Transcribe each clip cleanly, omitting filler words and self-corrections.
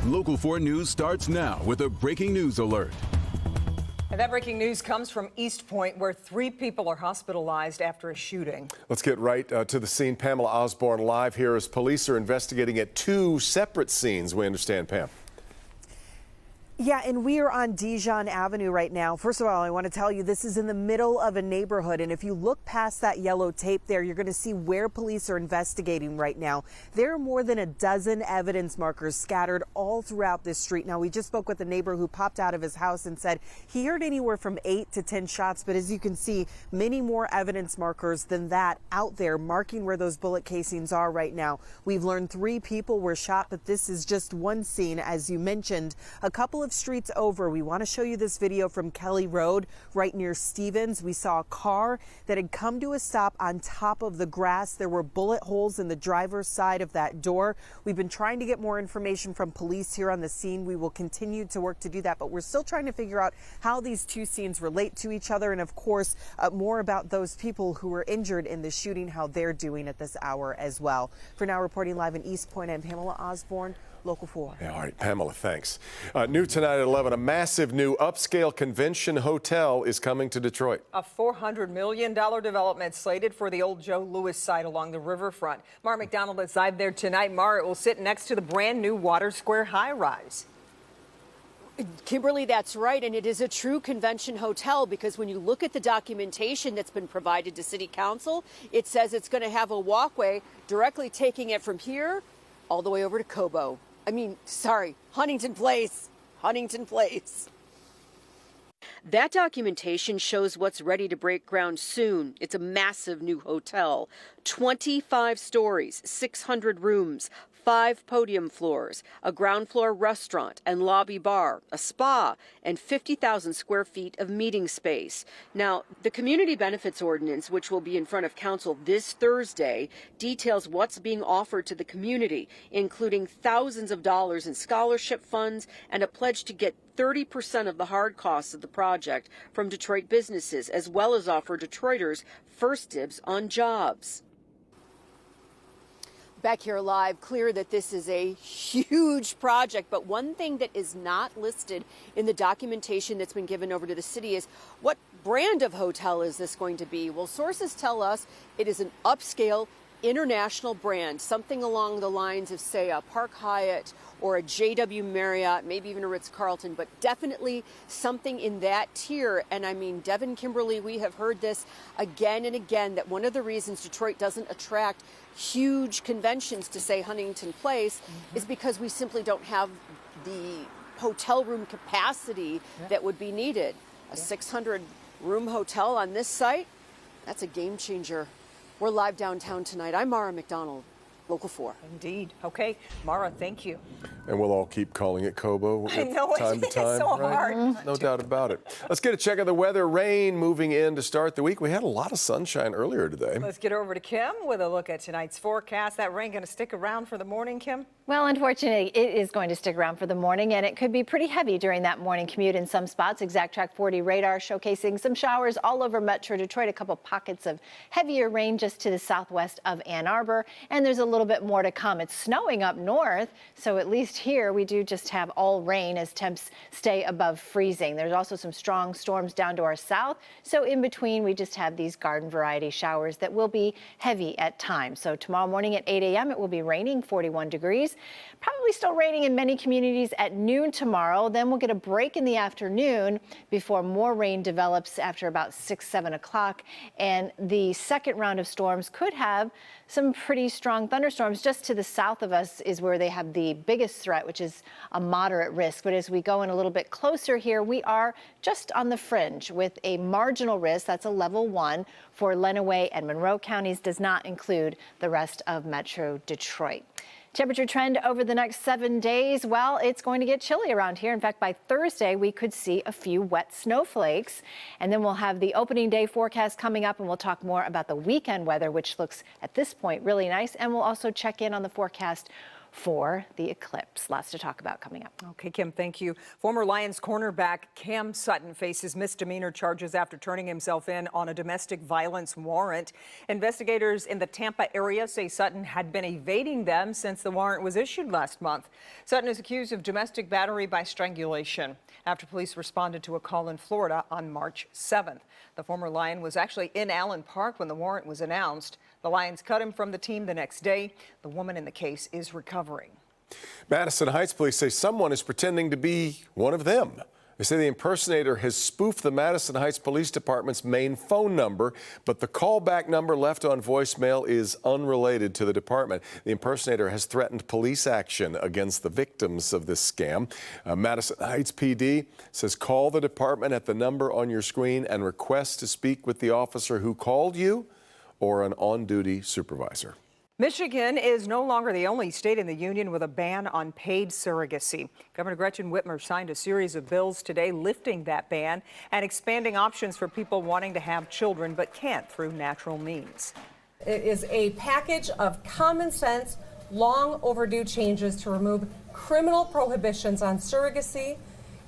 Local 4 News starts now with a breaking news alert. And that breaking news comes from East Point, where 3 people are hospitalized after a shooting. Let's get right to the scene. Pamela Osborne live here as police are investigating at 2 separate scenes, we understand, Pam. Yeah, and we are on Dijon Avenue right now. First of all, I want to tell you this is in the middle of a neighborhood, and if you look past that yellow tape there, you're going to see where police are investigating right now. There are more than a dozen evidence markers scattered all throughout this street. Now, we just spoke with a neighbor who popped out of his house and said he heard anywhere from 8 to 10 shots, but as you can see, many more evidence markers than that out there marking where those bullet casings are right now. We've learned 3 people were shot, but this is just one scene, as you mentioned. A couple of streets over, we want to show you this video from Kelly Road right near Stevens. We saw a car that had come to a stop on top of the grass. There were bullet holes in the driver's side of that door. We've been trying to get more information from police here on the scene. We will continue to work to do that, but we're still trying to figure out how these 2 scenes relate to each other, and of course more about those people who were injured in the shooting, how they're doing at this hour as well. For now, reporting live in East Point, I'm Pamela Osborne, Local 4. Yeah, all right, Pamela, thanks. New tonight at 11, a massive new upscale convention hotel is coming to Detroit. A $400 million development slated for the old Joe Louis site along the riverfront. Mara McDonald is live there tonight. Mara, it will sit next to the brand new Water Square high-rise. Kimberly, that's right, and it is a true convention hotel because when you look at the documentation that's been provided to City Council, it says it's going to have a walkway directly taking it from here all the way over to Huntington Place. Huntington Place. That documentation shows what's ready to break ground soon. It's a massive new hotel, 25 stories, 600 rooms, 5 podium floors, a ground floor restaurant and lobby bar, a spa, and 50,000 square feet of meeting space. Now, the Community Benefits Ordinance, which will be in front of Council this Thursday, details what's being offered to the community, including thousands of dollars in scholarship funds and a pledge to get 30% of the hard costs of the project from Detroit businesses, as well as offer Detroiters first dibs on jobs. Back here live, clear that this is a huge project, but one thing that is not listed in the documentation that's been given over to the city is what brand of hotel is this going to be? Well, sources tell us it is an upscale international brand, something along the lines of, say, a Park Hyatt or a JW Marriott, maybe even a Ritz-Carlton, but definitely something in that tier. And I mean, Devin, Kimberly, we have heard this again and again, that one of the reasons Detroit doesn't attract huge conventions to, say, Huntington Place is because we simply don't have the hotel room capacity that would be needed. A 600-room hotel on this site, that's a game changer. We're live downtown tonight. I'm Mara McDonald, Local 4. Indeed. Okay, Mara, thank you. And we'll all keep calling it Cobo I know, time to time. it's so right? hard. No doubt about it. Let's get a check of the weather. Rain moving in to start the week. We had a lot of sunshine earlier today. Let's get over to Kim with a look at tonight's forecast. That rain going to stick around for the morning, Kim? Well, unfortunately, it is going to stick around for the morning, and it could be pretty heavy during that morning commute in some spots. Exact Track 40 radar showcasing some showers all over Metro Detroit, a couple pockets of heavier rain just to the southwest of Ann Arbor, and there's a little bit more to come. It's snowing up north, so at least here we do just have all rain as temps stay above freezing. There's also some strong storms down to our south, so in between we just have these garden variety showers that will be heavy at times. So tomorrow morning at 8 a.m. it will be raining, 41 degrees. Probably still raining in many communities at noon tomorrow. Then we'll get a break in the afternoon before more rain develops after about 6, 7 o'clock. And the second round of storms could have some pretty strong thunderstorms. Just to the south of us is where they have the biggest threat, which is a moderate risk. But as we go in a little bit closer here, we are just on the fringe with a marginal risk. That's a level 1 for Lenawee and Monroe counties, does not include the rest of Metro Detroit. Temperature trend over the next 7 days. Well, it's going to get chilly around here. In fact, by Thursday, we could see a few wet snowflakes. And then we'll have the opening day forecast coming up, and we'll talk more about the weekend weather, which looks at this point really nice. And we'll also check in on the forecast for the eclipse. Lots to talk about coming up. Okay, Kim, thank you. Former Lions cornerback Cam Sutton faces misdemeanor charges after turning himself in on a domestic violence warrant. Investigators in the Tampa area say Sutton had been evading them since the warrant was issued last month. Sutton is accused of domestic battery by strangulation after police responded to a call in Florida on March 7th. The former Lion was actually in Allen Park when the warrant was announced. The Lions cut him from the team the next day. The woman in the case is recovering. Madison Heights police say someone is pretending to be one of them. They say the impersonator has spoofed the Madison Heights Police Department's main phone number, but the callback number left on voicemail is unrelated to the department. The impersonator has threatened police action against the victims of this scam. Madison Heights PD says call the department at the number on your screen and request to speak with the officer who called you or an on-duty supervisor. Michigan is no longer the only state in the union with a ban on paid surrogacy. Governor Gretchen Whitmer signed a series of bills today lifting that ban and expanding options for people wanting to have children but can't through natural means. It is a package of common sense, long overdue changes to remove criminal prohibitions on surrogacy.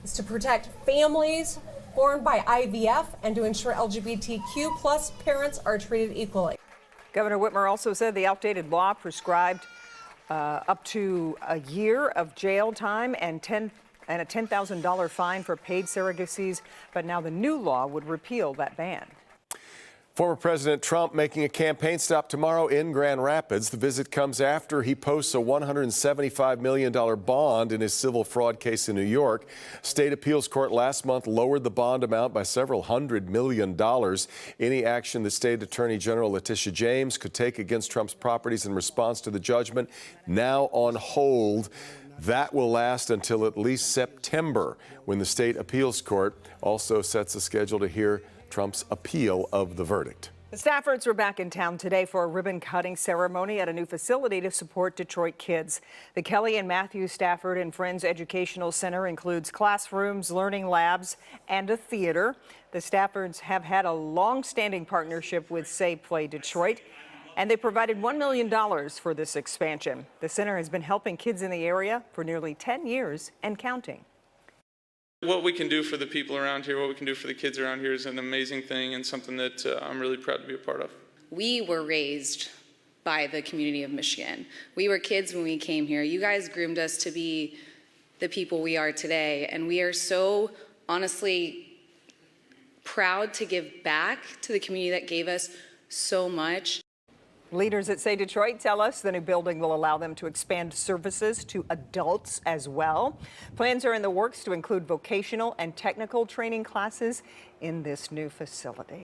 It's to protect families born by IVF and to ensure LGBTQ plus parents are treated equally. Governor Whitmer also said the outdated law prescribed up to a year of jail time and a $10,000 fine for paid surrogacies, but now the new law would repeal that ban. Former President Trump making a campaign stop tomorrow in Grand Rapids. The visit comes after he posts a $175 million bond in his civil fraud case in New York. State appeals court last month lowered the bond amount by several $100 million. Any action the state attorney general Letitia James could take against Trump's properties in response to the judgment now on hold. That will last until at least September, when the state appeals court also sets a schedule to hear Trump's appeal of the verdict. The Staffords were back in town today for a ribbon-cutting ceremony at a new facility to support Detroit kids. The Kelly and Matthew Stafford and Friends Educational Center includes classrooms, learning labs, and a theater. The Staffords have had a long-standing partnership with Say Play Detroit, and they provided $1 million for this expansion. The center has been helping kids in the area for nearly 10 years and counting. What we can do for the people around here, what we can do for the kids around here is an amazing thing and something that I'm really proud to be a part of. We were raised by the community of Michigan. We were kids when we came here. You guys groomed us to be the people we are today, and we are so honestly proud to give back to the community that gave us so much. Leaders at Say Detroit tell us the new building will allow them to expand services to adults as well. Plans are in the works to include vocational and technical training classes in this new facility.